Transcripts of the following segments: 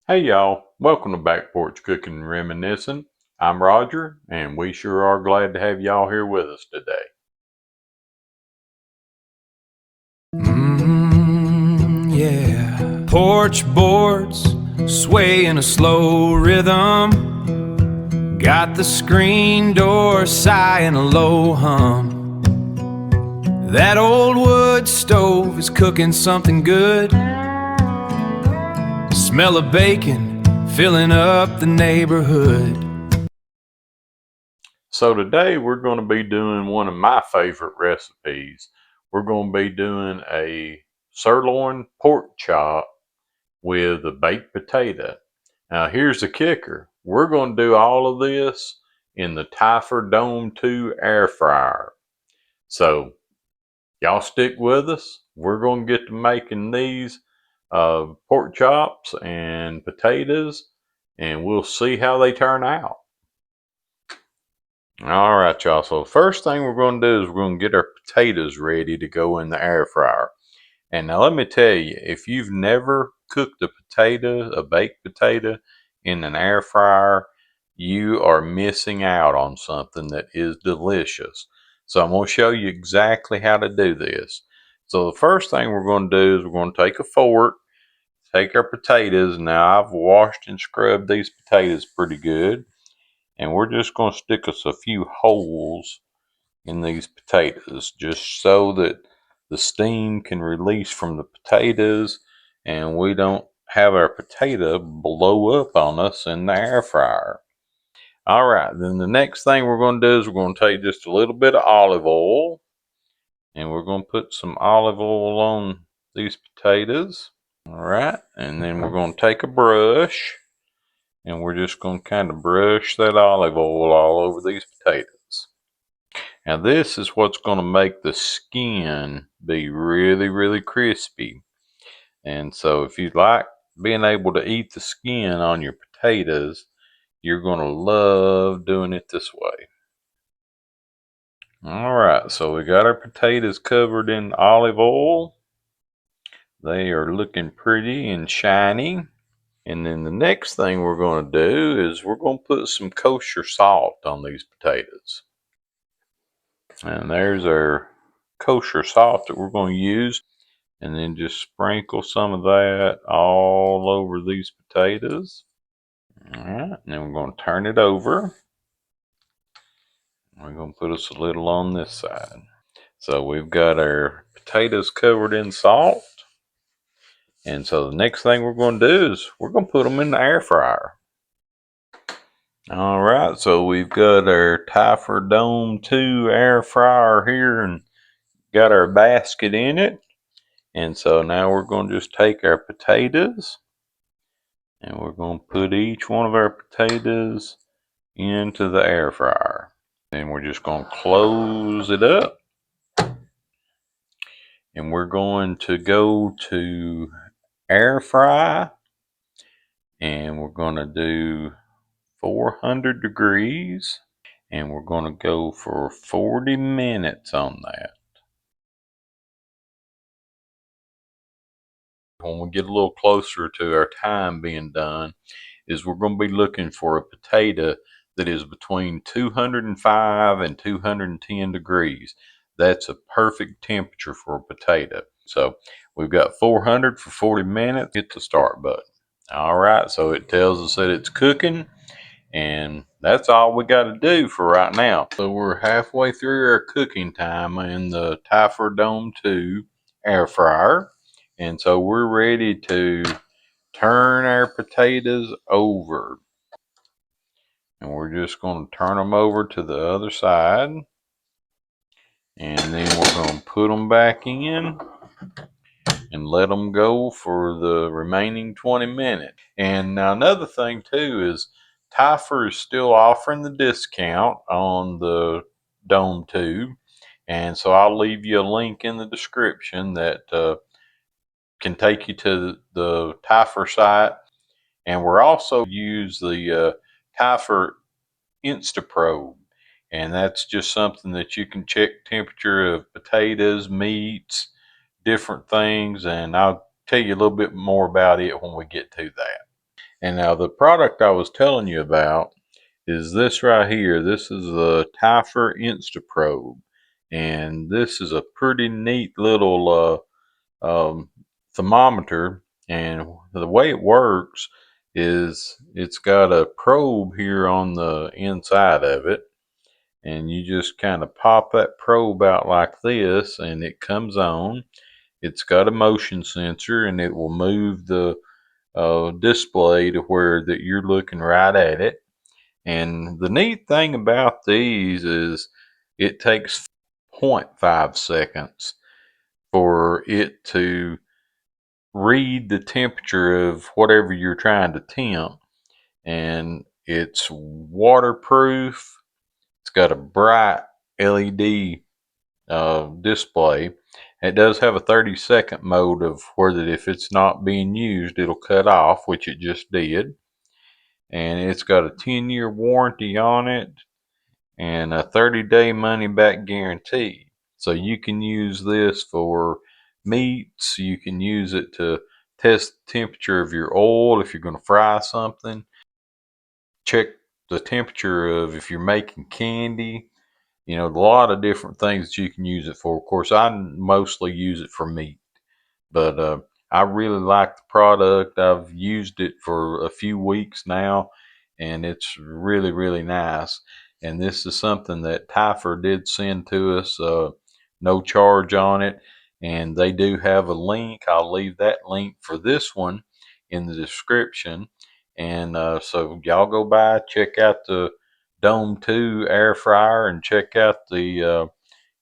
Hey y'all, welcome to Back Porch Cooking and Reminiscing. I'm Roger, and we sure are glad to have y'all here with us today. Yeah. Porch boards sway in a slow rhythm. Got the screen door sighing a low hum. That old wood stove is cooking something good. Smell of bacon filling up the neighborhood. So today we're going to be doing one of my favorite recipes. We're going to be doing a sirloin pork chop with a baked potato. Now here's the kicker. We're going to do all of this in the Typhur Dome 2 air fryer. So y'all stick with us. We're going to get to making these pork chops and potatoes, and we'll see how they turn out. All right, y'all. So the first thing we're going to do is we're going to get our potatoes ready to go in the air fryer. And now let me tell you, if you've never cooked a baked potato in an air fryer, you are missing out on something that is delicious. So I'm going to show you exactly how to do this. So the first thing we're going to do is we're going to take a fork, take our potatoes. Now I've washed and scrubbed these potatoes pretty good, and we're just going to stick us a few holes in these potatoes just so that the steam can release from the potatoes and we don't have our potato blow up on us in the air fryer. All right, then the next thing we're going to do is we're going to take just a little bit of olive oil, and we're going to put some olive oil on these potatoes. All right, and then we're going to take a brush, and we're just going to kind of brush that olive oil all over these potatoes. Now this is what's going to make the skin be really, really crispy. And so if you like being able to eat the skin on your potatoes, you're going to love doing it this way. All right, so we got our potatoes covered in olive oil. They are looking pretty and shiny. And then the next thing we're going to do is we're going to put some kosher salt on these potatoes. And there's our kosher salt that we're going to use. And then just sprinkle some of that all over these potatoes. All right, and then we're going to turn it over. We're going to put us a little on this side. So we've got our potatoes covered in salt. And so the next thing we're going to do is we're going to put them in the air fryer. All right, so we've got our Typhur Dome 2 air fryer here and got our basket in it. And so now we're going to just take our potatoes and we're going to put each one of our potatoes into the air fryer. And we're just going to close it up. And we're going to go to air fry. And we're going to do 400 degrees. And we're going to go for 40 minutes on that. When we get a little closer to our time being done, is we're going to be looking for a potato that is between 205 and 210 degrees. That's a perfect temperature for a potato. So we've got 400 for 40 minutes. Hit the start button. All right, so it tells us that it's cooking, and that's all we got to do for right now. So we're halfway through our cooking time in the Typhur Dome 2 air fryer, and so we're ready to turn our potatoes over. And we're just going to turn them over to the other side. And then we're going to put them back in and let them go for the remaining 20 minutes. And now another thing too is Typhur is still offering the discount on the Dome 2. And so I'll leave you a link in the description that can take you to the Typhur site. And we're also use the Typhur InstaProbe. And that's just something that you can check temperature of potatoes, meats, different things. And I'll tell you a little bit more about it when we get to that. And now the product I was telling you about is this right here. This is the Typhur InstaProbe. And this is a pretty neat little thermometer. And the way it works is it's got a probe here on the inside of it. And you just kind of pop that probe out like this, and it comes on. It's got a motion sensor, and it will move the display to where that you're looking right at it. And the neat thing about these is it takes 0.5 seconds for it to read the temperature of whatever you're trying to temp. And it's waterproof. It's got a bright LED display. It does have a 30-second mode of where that if it's not being used, it'll cut off, which it just did. And it's got a 10-year warranty on it and a 30-day money back guarantee. So you can use this for meats. You can use it to test the temperature of your oil if you're going to fry something. Check the temperature of if you're making candy. You know, a lot of different things that you can use it for. Of course, I mostly use it for meat. But I really like the product. I've used it for a few weeks now, and it's really, really nice. And this is something that Typhur did send to us, no charge on it. And they do have a link. I'll leave that link for this one in the description. And so y'all go by, check out the Dome 2 air fryer, and check out the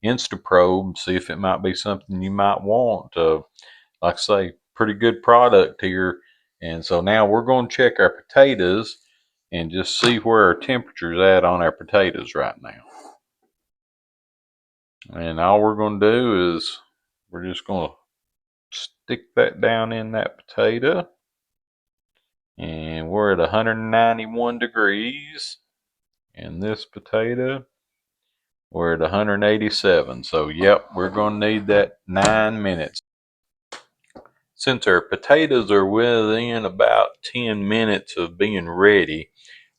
InstaProbe, see if it might be something you might want. Like I say, pretty good product here. And so now we're going to check our potatoes and just see where our temperature's at on our potatoes right now. And all we're going to do is we're just going to stick that down in that potato. And we're at 191 degrees. And this potato, we're at 187. So, yep, we're going to need that 9 minutes. Since our potatoes are within about 10 minutes of being ready,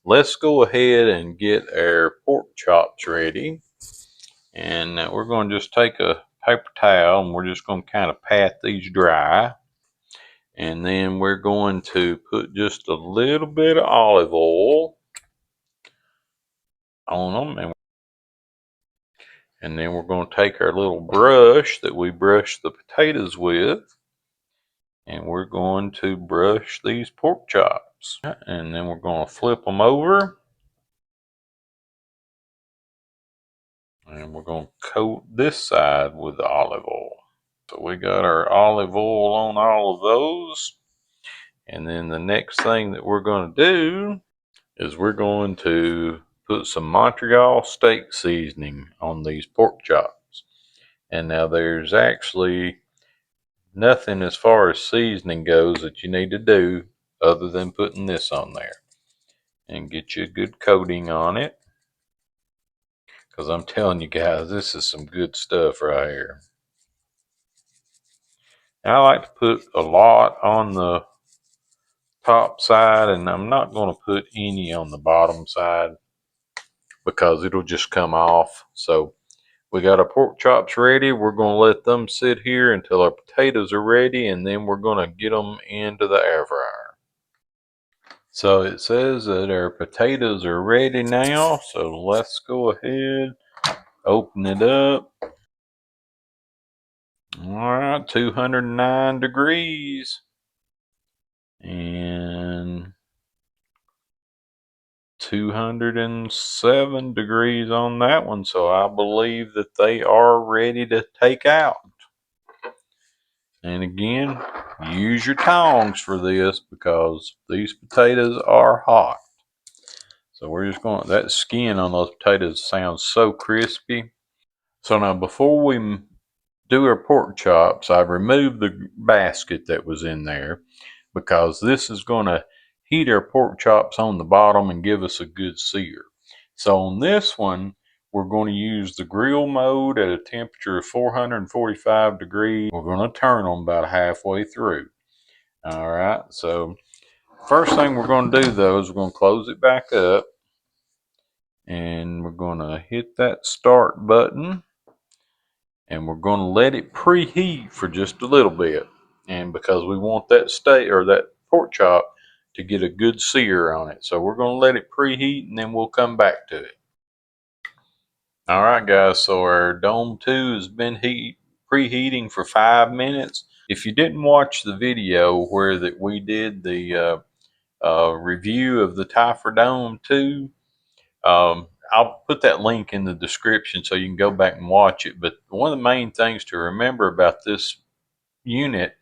let's go ahead and get our pork chops ready. And we're going to just take a paper towel and we're just going to kind of pat these dry. And then we're going to put just a little bit of olive oil on them. And then we're going to take our little brush that we brush the potatoes with, and we're going to brush these pork chops. And then we're going to flip them over. And we're going to coat this side with the olive oil. So we got our olive oil on all of those. And then the next thing that we're going to do is we're going to put some Montreal steak seasoning on these pork chops. And now there's actually nothing as far as seasoning goes that you need to do other than putting this on there. And get you a good coating on it. Because I'm telling you guys, this is some good stuff right here. I like to put a lot on the top side, and I'm not going to put any on the bottom side because it'll just come off. So we got our pork chops ready. We're going to let them sit here until our potatoes are ready, and then we're going to get them into the air fryer. So it says that our potatoes are ready now. So let's go ahead, open it up. All right, 209 degrees. And 207 degrees on that one. So I believe that they are ready to take out. And again, use your tongs for this because these potatoes are hot. So we're just going, that skin on those potatoes sounds so crispy. So now before we do our pork chops, I removed the basket that was in there because this is going to heat our pork chops on the bottom and give us a good sear. So on this one, we're going to use the grill mode at a temperature of 445 degrees. We're going to turn them about halfway through. All right, so First thing we're going to do though is we're going to close it back up, and we're going to hit that start button, and we're going to let it preheat for just a little bit. And because we want that steak or that pork chop to get a good sear on it, so we're going to let it preheat, and then we'll come back to it. All right, guys, so our Dome 2 has been preheating for 5 minutes. If you didn't watch the video where that we did the review of the Typhur Dome 2, I'll put that link in the description so you can go back and watch it. But one of the main things to remember about this unit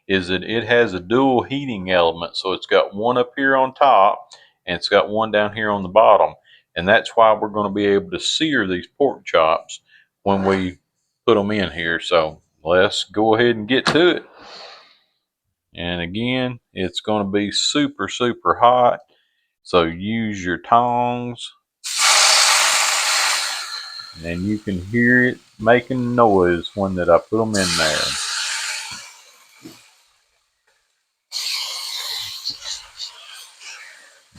is that it has a dual heating element. So it's got one up here on top and it's got one down here on the bottom. And that's why we're going to be able to sear these pork chops when we put them in here. So let's go ahead and get to it. And again, it's going to be super, super hot. So use your tongs, and you can hear it making noise when that I put them in there.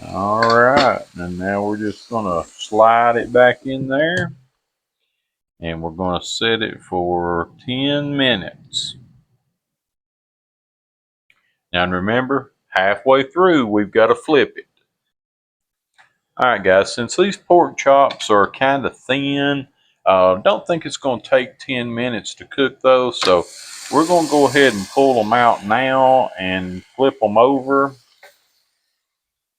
All right, and now we're just gonna slide it back in there, and we're gonna set it for 10 minutes. Now remember, halfway through, we've got to flip it. All right, guys, since these pork chops are kind of thin, don't think it's going to take 10 minutes to cook those. So we're going to go ahead and pull them out now and flip them over.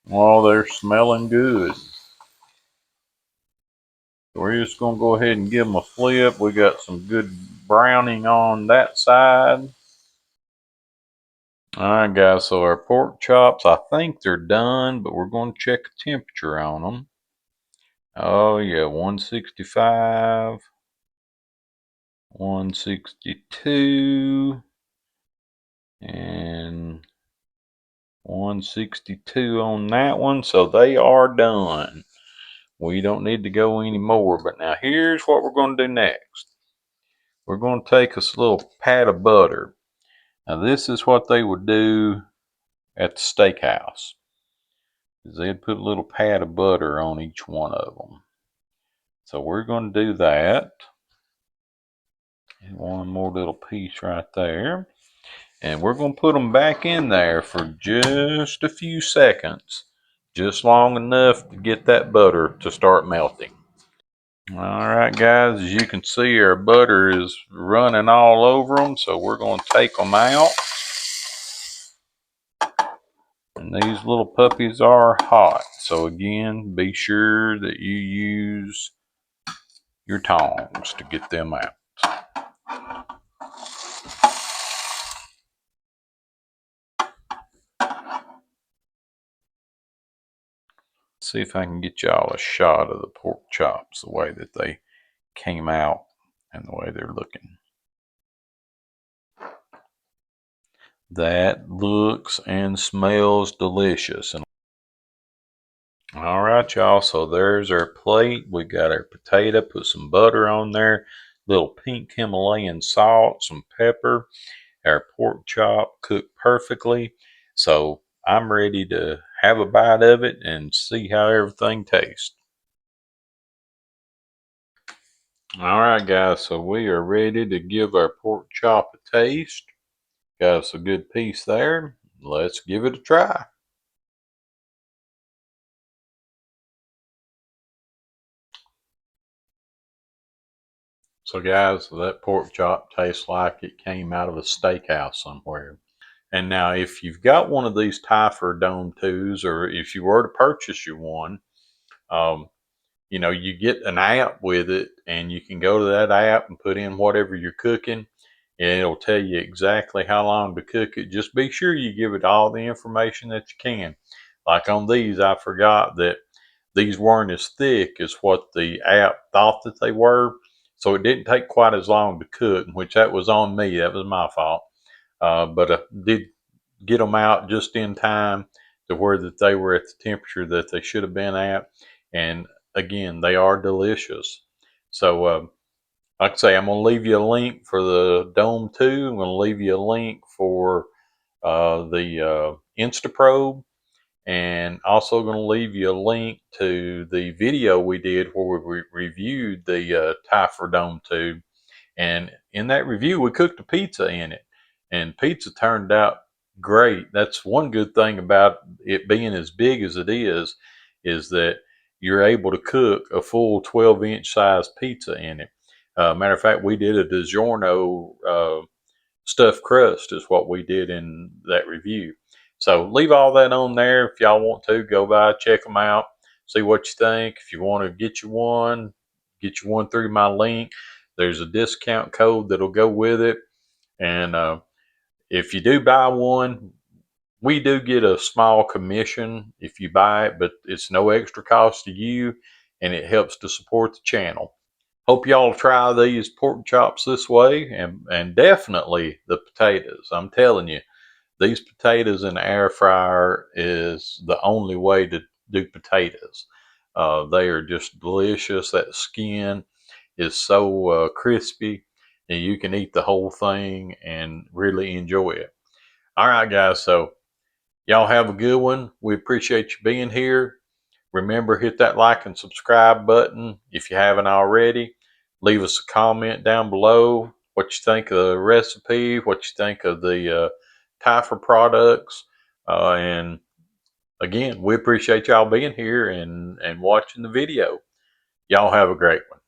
Oh, they're smelling good. So we're just going to go ahead and give them a flip. We got some good browning on that side. All right, guys, so our pork chops, I think they're done, but we're going to check the temperature on them. Oh, yeah, 165. 162 and 162 on that one, so they are done. We don't need to go any more. But now here's what we're going to do next. We're going to take us a little pat of butter. Now this is what they would do at the steakhouse, is they'd put a little pat of butter on each one of them. So we're going to do that. And one more little piece right there. And we're going to put them back in there for just a few seconds, just long enough to get that butter to start melting. All right, guys, as you can see, our butter is running all over them, so we're going to take them out. And these little puppies are hot, so again, be sure that you use your tongs to get them out. See if I can get y'all a shot of the pork chops the way that they came out and the way they're looking. That looks and smells delicious. And all right, y'all, so there's our plate. We got our potato, put some butter on there, little pink Himalayan salt, some pepper, our pork chop cooked perfectly. So I'm ready to have a bite of it and see how everything tastes. All right, guys, so we are ready to give our pork chop a taste. Got us a good piece there. Let's give it a try. So guys, that pork chop tastes like it came out of a steakhouse somewhere. And now if you've got one of these Typhur Dome 2s, or if you were to purchase you one, um, you get an app with it, and you can go to that app and put in whatever you're cooking, and it'll tell you exactly how long to cook it. Just be sure you give it all the information that you can. Like on these, I forgot that these weren't as thick as what the app thought that they were. So it didn't take quite as long to cook, which that was on me. That was my fault. But I did get them out just in time to where that they were at the temperature that they should have been at. And again, they are delicious. So, like I say, I'm going to leave you a link for the Dome 2. I'm going to leave you a link for the InstaProbe. and also going to leave you a link to the video we did where we reviewed the Typhur Dome tube. And in that review, we cooked a pizza in it, and pizza turned out great. That's one good thing about it being as big as it is that you're able to cook a full 12-inch size pizza in it. Matter of fact, we did a DiGiorno stuffed crust is what we did in that review. So leave all that on there if y'all want to. Go by, check them out, see what you think. If you want to get you one through my link. There's a discount code that'll go with it. And if you do buy one, we do get a small commission if you buy it, but it's no extra cost to you, and it helps to support the channel. Hope y'all try these pork chops this way, and definitely the potatoes. I'm telling you, these potatoes in the air fryer is the only way to do potatoes. They are just delicious. That skin is so crispy, and you can eat the whole thing and really enjoy it. All right, guys. So y'all have a good one. We appreciate you being here. Remember, hit that like and subscribe button if you haven't already. Leave us a comment down below what you think of the recipe, what you think of the Typhur products. And again, we appreciate y'all being here and watching the video. Y'all have a great one.